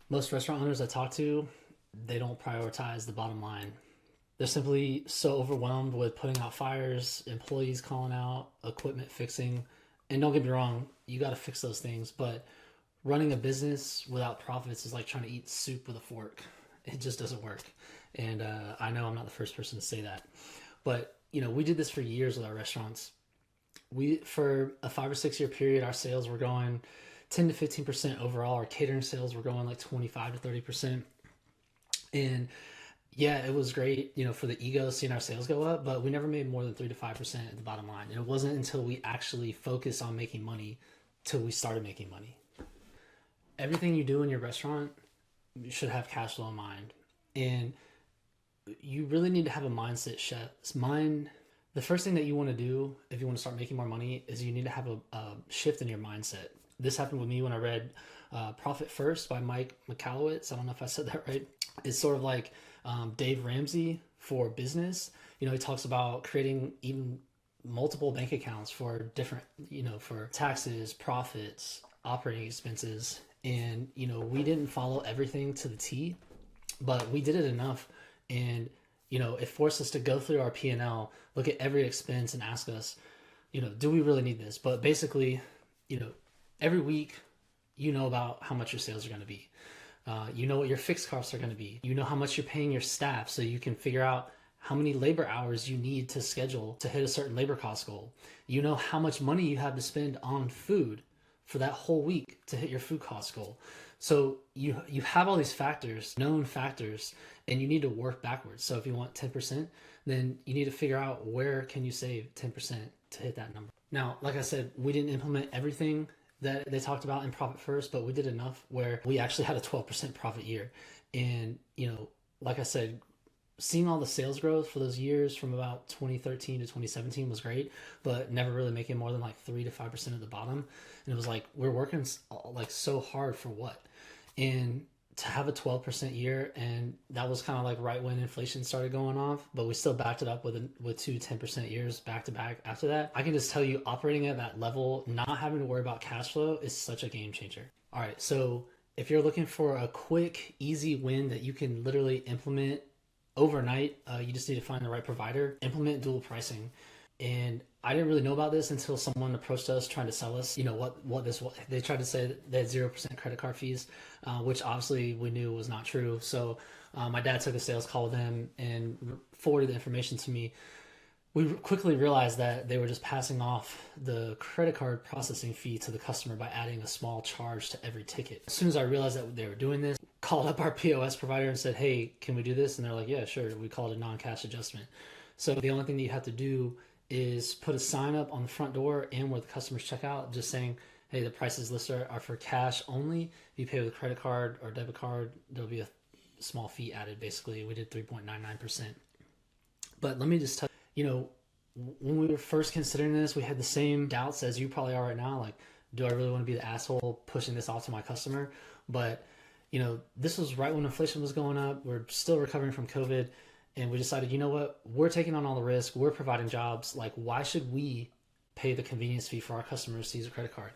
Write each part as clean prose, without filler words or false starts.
Most restaurant owners I talk to, they don't prioritize the bottom line. They're simply so overwhelmed with putting out fires, employees calling out, equipment fixing. And don't get me wrong, you got to fix those things, but running a business without profits is like trying to eat soup with a fork. It just doesn't work. And I know I'm not the first person to say that. But, we did this for years with our restaurants. For a 5 or 6 year period, our sales were going 10 to 15% overall. Our catering sales were going like 25 to 30%. And yeah, it was great, for the ego seeing our sales go up, but we never made more than 3 to 5% at the bottom line. And it wasn't until we actually focused on making money till we started making money. Everything you do in your restaurant should have cash flow in mind. And you really need to have a mindset shift. The first thing that you want to do if you want to start making more money is you need to have a shift in your mindset. This happened with me when I read Profit First by Mike Michalowicz. I don't know if I said that right. It's sort of like Dave Ramsey for business. He talks about creating even multiple bank accounts for different, for taxes, profits, operating expenses. And, we didn't follow everything to the T, but we did it enough. And, it forced us to go through our P&L, look at every expense and ask us, do we really need this? But basically, every week, about how much your sales are going to be. You know what your fixed costs are going to be. You know how much you're paying your staff, so you can figure out how many labor hours you need to schedule to hit a certain labor cost goal. You know how much money you have to spend on food for that whole week to hit your food cost goal. So you have all these factors, known factors, and you need to work backwards. So if you want 10%, then you need to figure out where can you save 10% to hit that number. Now, like I said, we didn't implement everything that they talked about in Profit First, but we did enough where we actually had a 12% profit year. And, like I said, seeing all the sales growth for those years from about 2013 to 2017 was great, but never really making more than like 3 to 5% at the bottom. And it was like, we're working like so hard for what? And to have a 12% year, and that was kind of like right when inflation started going off, but we still backed it up with two 10% years back to back after that. I can just tell you, operating at that level, not having to worry about cash flow is such a game changer. All right, so if you're looking for a quick, easy win that you can literally implement overnight, you just need to find the right provider, implement dual pricing. And I didn't really know about this until someone approached us trying to sell us, what this was. They tried to say they had 0% credit card fees, which obviously we knew was not true. So my dad took a sales call with them and forwarded the information to me. We quickly realized that they were just passing off the credit card processing fee to the customer by adding a small charge to every ticket. As soon as I realized that they were doing this, called up our POS provider and said, hey, can we do this? And they're like, yeah, sure. We call it a non-cash adjustment. So the only thing that you have to do is put a sign up on the front door and where the customers check out, just saying, hey, the prices listed are for cash only. If you pay with a credit card or debit card, there'll be a small fee added. Basically, we did 3.99%. But let me just tell you, when we were first considering this, we had the same doubts as you probably are right now. Like, do I really want to be the asshole pushing this off to my customer? But, this was right when inflation was going up. We're still recovering from COVID. And we decided, you know what? We're taking on all the risk. We're providing jobs. Like, why should we pay the convenience fee for our customers to use a credit card?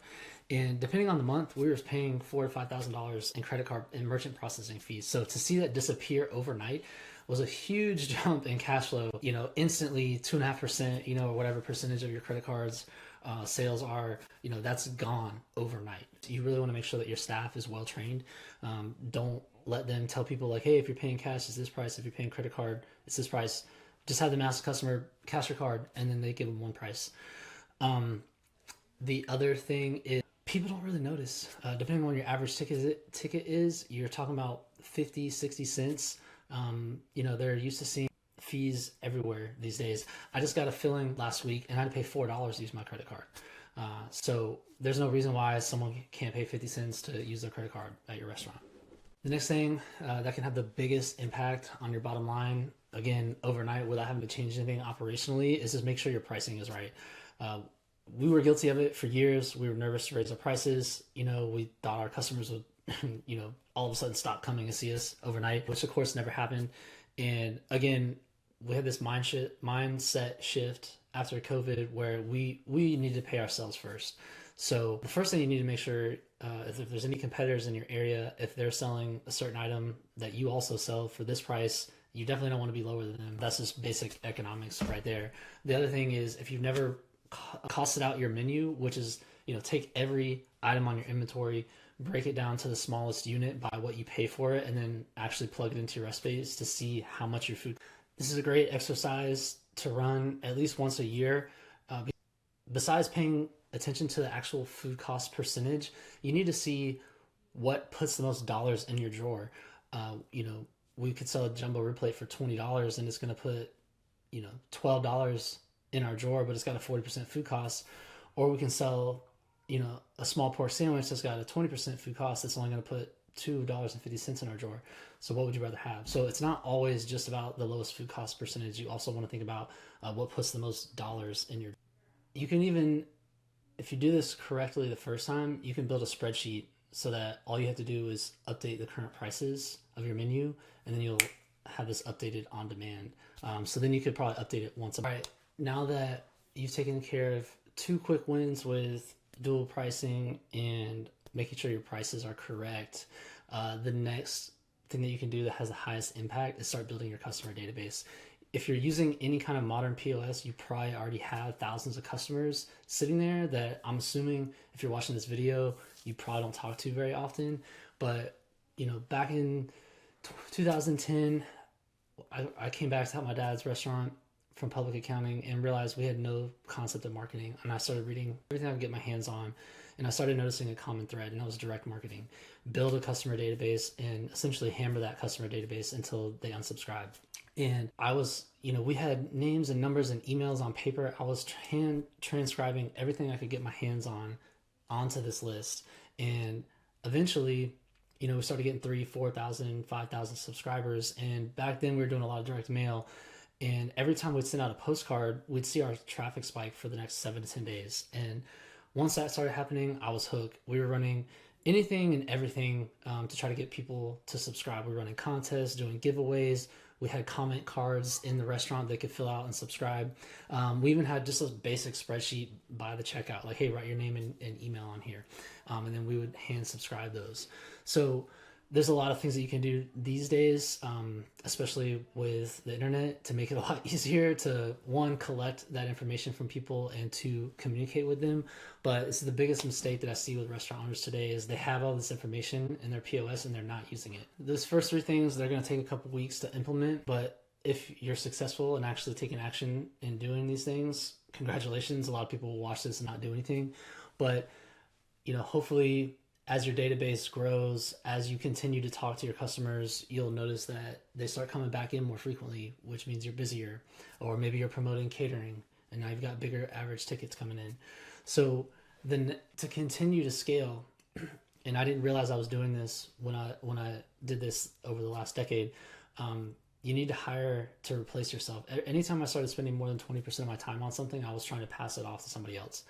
And depending on the month, we were paying $4,000 to $5,000 in credit card and merchant processing fees. So to see that disappear overnight was a huge jump in cash flow. Instantly 2.5%, or whatever percentage of your credit cards sales are, that's gone overnight. You really want to make sure that your staff is well trained. Don't let them tell people like, hey, if you're paying cash, it's this price. If you're paying credit card, it's this price. Just have them ask the customer, cash or card, and then they give them one price. The other thing is people don't really notice. Depending on what your average ticket is, you're talking about 50, 60 cents. They're used to seeing fees everywhere these days. I just got a filling last week and I had to pay $4 to use my credit card. So there's no reason why someone can't pay 50 cents to use their credit card at your restaurant. The next thing that can have the biggest impact on your bottom line, again, overnight without having to change anything operationally, is just make sure your pricing is right. We were guilty of it for years. We were nervous to raise our prices. We thought our customers would, all of a sudden stop coming and see us overnight, which of course never happened. And again, we had this mindset shift after COVID where we needed to pay ourselves first. So the first thing you need to make sure, if there's any competitors in your area, if they're selling a certain item that you also sell for this price, you definitely don't want to be lower than them. That's just basic economics right there. The other thing is, if you've never costed out your menu, which is, take every item on your inventory, break it down to the smallest unit by what you pay for it, and then actually plug it into your recipes to see how much your food. This is a great exercise to run at least once a year. Besides paying attention to the actual food cost percentage, you need to see what puts the most dollars in your drawer. We could sell a jumbo rib plate for $20 and it's going to put, $12 in our drawer, but it's got a 40% food cost. Or we can sell, a small pork sandwich that's got a 20% food cost that's only going to put $2.50 in our drawer. So what would you rather have? So it's not always just about the lowest food cost percentage. You also want to think about what puts the most dollars in your. You can even, if you do this correctly the first time, you can build a spreadsheet so that all you have to do is update the current prices of your menu, and then you'll have this updated on demand. So then you could probably update it once. All right, now that you've taken care of 2 quick wins with dual pricing and making sure your prices are correct, the next thing that you can do that has the highest impact is start building your customer database. If you're using any kind of modern POS, you probably already have thousands of customers sitting there that I'm assuming, if you're watching this video, you probably don't talk to very often. But, back in 2010, I came back to help my dad's restaurant from public accounting and realized we had no concept of marketing. And I started reading everything I could get my hands on. And I started noticing a common thread, and that was direct marketing. Build a customer database and essentially hammer that customer database until they unsubscribe. And I was, we had names and numbers and emails on paper. I was hand transcribing everything I could get my hands on onto this list. And eventually, we started getting 3,000, 4,000, 5,000 subscribers. And back then we were doing a lot of direct mail. And every time we'd send out a postcard, we'd see our traffic spike for the next 7 to 10 days. And once that started happening, I was hooked. We were running anything and everything to try to get people to subscribe. We were running contests, doing giveaways. We had comment cards in the restaurant they could fill out and subscribe. We even had just a basic spreadsheet by the checkout, like, hey, write your name and email on here. And then we would hand subscribe those. So there's a lot of things that you can do these days, especially with the internet, to make it a lot easier to, 1, collect that information from people, and 2, communicate with them. But it's the biggest mistake that I see with restaurant owners today is they have all this information in their POS and they're not using it. Those first 3 things, they're going to take a couple weeks to implement, but if you're successful in actually taking action and doing these things, congratulations. A lot of people will watch this and not do anything. But, hopefully, as your database grows, as you continue to talk to your customers, you'll notice that they start coming back in more frequently, which means you're busier. Or maybe you're promoting catering and now you've got bigger average tickets coming in. So then to continue to scale, and I didn't realize I was doing this when I did this over the last decade, you need to hire to replace yourself. Anytime I started spending more than 20% of my time on something, I was trying to pass it off to somebody else.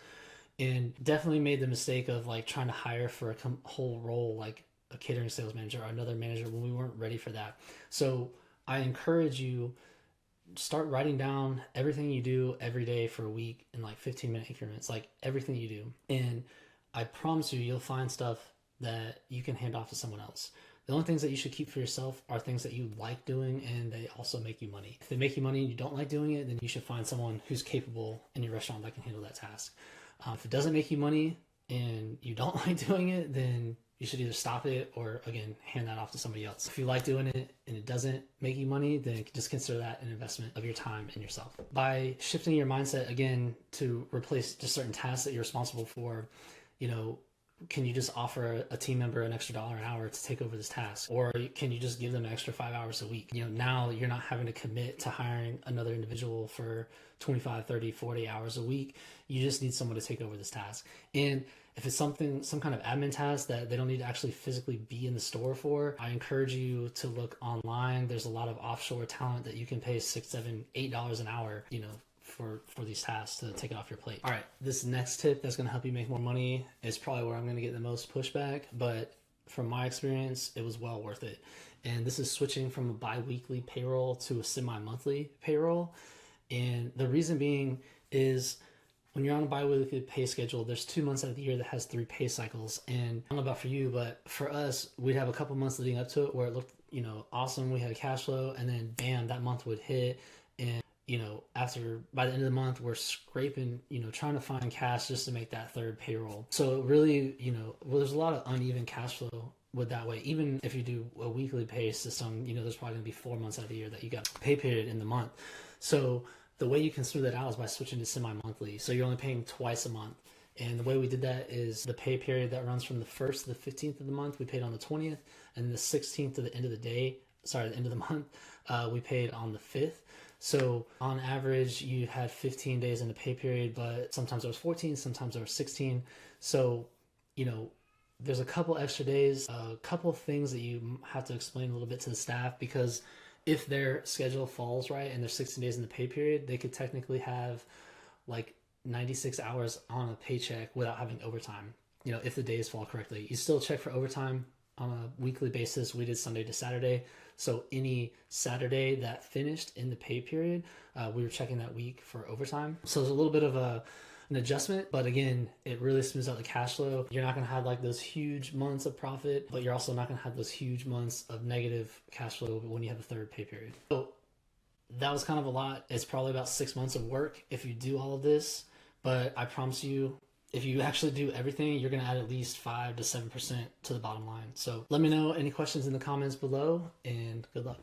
And definitely made the mistake of trying to hire for a whole role, like a catering sales manager or another manager, when we weren't ready for that. So I encourage you, start writing down everything you do every day for a week in 15-minute increments, like everything you do. And I promise you'll find stuff that you can hand off to someone else. The only things that you should keep for yourself are things that you like doing and they also make you money. If they make you money and you don't like doing it, then you should find someone who's capable in your restaurant that can handle that task. If it doesn't make you money and you don't like doing it, then you should either stop it or, again, hand that off to somebody else. If you like doing it and it doesn't make you money, then just consider that an investment of your time and yourself. By shifting your mindset, again, to replace just certain tasks that you're responsible for, can you just offer a team member an extra $1 an hour to take over this task? Or can you just give them an extra 5 hours a week? Now you're not having to commit to hiring another individual for 25, 30, 40 hours a week. You just need someone to take over this task. And if it's some kind of admin task that they don't need to actually physically be in the store for, I encourage you to look online. There's a lot of offshore talent that you can pay $6, $7, $8 an hour, for these tasks to take it off your plate. All right, this next tip that's going to help you make more money is probably where I'm going to get the most pushback, but from my experience, it was well worth it. And this is switching from a bi-weekly payroll to a semi-monthly payroll. And the reason being is when you're on a bi-weekly pay schedule, there's 2 months out of the year that has 3 pay cycles. And I don't know about for you, but for us, we'd have a couple months leading up to it where it looked, awesome. We had cash flow, and then bam, that month would hit. And, after by the end of the month, we're scraping, trying to find cash just to make that third payroll. So really, there's a lot of uneven cash flow with that way. Even if you do a weekly pay system, there's probably gonna be 4 months out of the year that you got pay period in the month. So the way you can smooth that out is by switching to semi-monthly. So you're only paying twice a month. And the way we did that is the pay period that runs from the 1st to the 15th of the month, we paid on the 20th, and the 16th to the end of the end of the month, we paid on the 5th. So on average, you had 15 days in the pay period, but sometimes there was 14, sometimes there was 16. So, there's a couple extra days, a couple of things that you have to explain a little bit to the staff, because if their schedule falls right and there's 16 days in the pay period, they could technically have like 96 hours on a paycheck without having overtime. If the days fall correctly, you still check for overtime on a weekly basis. We did Sunday to Saturday. So any Saturday that finished in the pay period, we were checking that week for overtime. So there's a little bit of an adjustment, but again, it really smooths out the cash flow. You're not going to have like those huge months of profit, but you're also not going to have those huge months of negative cash flow when you have a third pay period. So that was kind of a lot. It's probably about 6 months of work if you do all of this, but I promise you, if you actually do everything, you're going to add at least 5 to 7% to the bottom line. So let me know any questions in the comments below, and good luck.